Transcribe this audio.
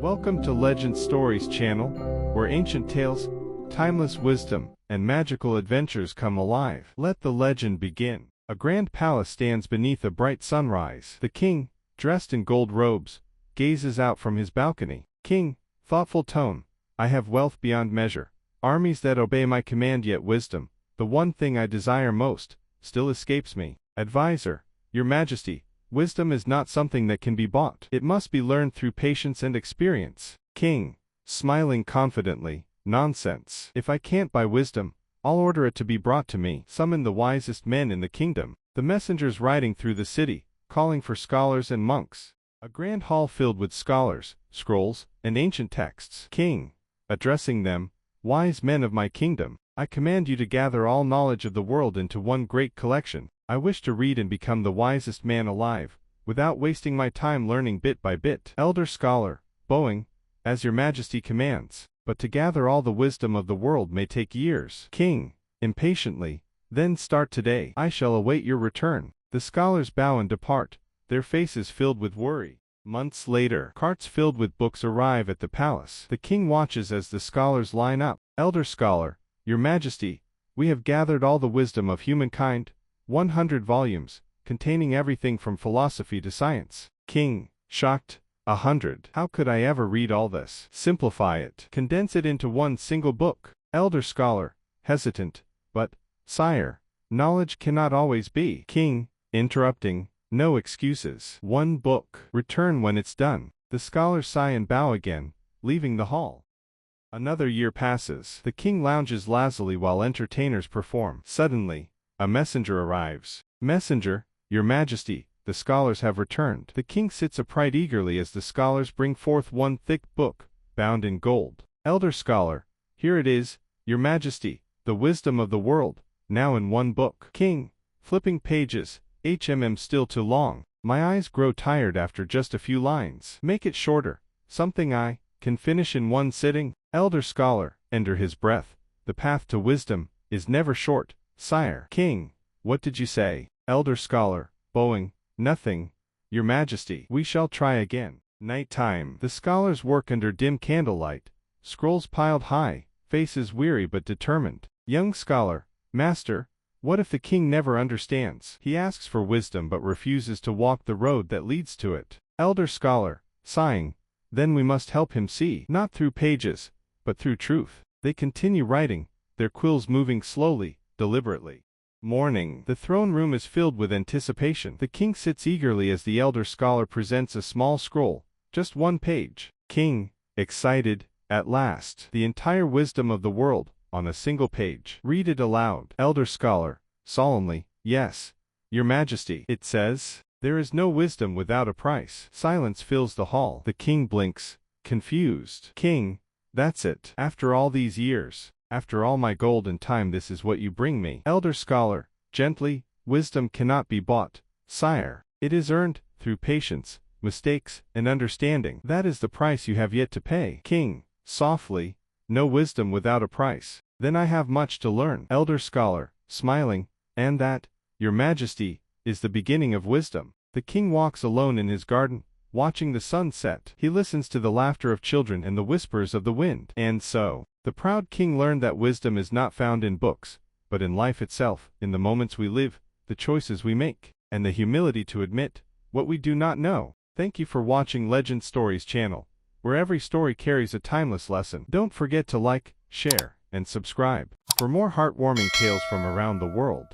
Welcome to Legend Stories channel, where ancient tales, timeless wisdom, and magical adventures come alive. Let the legend begin. A grand palace stands beneath a bright sunrise. The king, dressed in gold robes, gazes out from his balcony. King, thoughtful tone, I have wealth beyond measure, armies that obey my command, yet wisdom, the one thing I desire most, still escapes me. Advisor, your majesty, wisdom is not something that can be bought. It must be learned through patience and experience. King, smiling confidently, nonsense. If I can't buy wisdom, I'll order it to be brought to me. Summon the wisest men in the kingdom. The messengers riding through the city, calling for scholars and monks. A grand hall filled with scholars, scrolls, and ancient texts. King, addressing them, wise men of my kingdom, I command you to gather all knowledge of the world into one great collection. I wish to read and become the wisest man alive, without wasting my time learning bit by bit. Elder scholar, bowing, as your majesty commands, but to gather all the wisdom of the world may take years. King, impatiently, then start today. I shall await your return. The scholars bow and depart, their faces filled with worry. Months later, carts filled with books arrive at the palace. The king watches as the scholars line up. Elder scholar, your majesty, we have gathered all the wisdom of humankind, 100 volumes, containing everything from philosophy to science. King, shocked, 100. How could I ever read all this? Simplify it. Condense it into one single book. Elder scholar, hesitant, but, sire, knowledge cannot always be. King, interrupting, no excuses. One book. Return when it's done. The scholars sigh and bow again, leaving the hall. Another year passes. The king lounges lazily while entertainers perform. Suddenly, a messenger arrives. Messenger, your majesty, the scholars have returned. The king sits upright eagerly as the scholars bring forth one thick book, bound in gold. Elder scholar, here it is, your majesty, the wisdom of the world, now in one book. King, flipping pages, still too long. My eyes grow tired after just a few lines. Make it shorter, something I can finish in one sitting. Elder scholar, under his breath, the path to wisdom is never short, sire. King, what did you say? Elder scholar, bowing, nothing, your majesty. We shall try again. Nighttime. The scholars work under dim candlelight, scrolls piled high, faces weary but determined. Young scholar, master, what if the king never understands? He asks for wisdom but refuses to walk the road that leads to it. Elder scholar, sighing, then we must help him see. Not through pages, but through truth. They continue writing, their quills moving slowly, deliberately. Morning. The throne room is filled with anticipation. The king sits eagerly as the elder scholar presents a small scroll, just one page. King, excited, at last. The entire wisdom of the world, on a single page. Read it aloud. Elder scholar, solemnly, yes, your majesty. It says, there is no wisdom without a price. Silence fills the hall. The king blinks, confused. King, that's it. After all these years, after all my gold and time, this is what you bring me. Elder scholar, gently, wisdom cannot be bought, sire. It is earned, through patience, mistakes, and understanding. That is the price you have yet to pay. King, softly, no wisdom without a price. Then I have much to learn. Elder scholar, smiling, and that, your majesty, is the beginning of wisdom. The king walks alone in his garden, watching the sun set. He listens to the laughter of children and the whispers of the wind. And so, the proud king learned that wisdom is not found in books, but in life itself, in the moments we live, the choices we make, and the humility to admit what we do not know. Thank you for watching Legend Stories channel, where every story carries a timeless lesson. Don't forget to like, share, and subscribe for more heartwarming tales from around the world.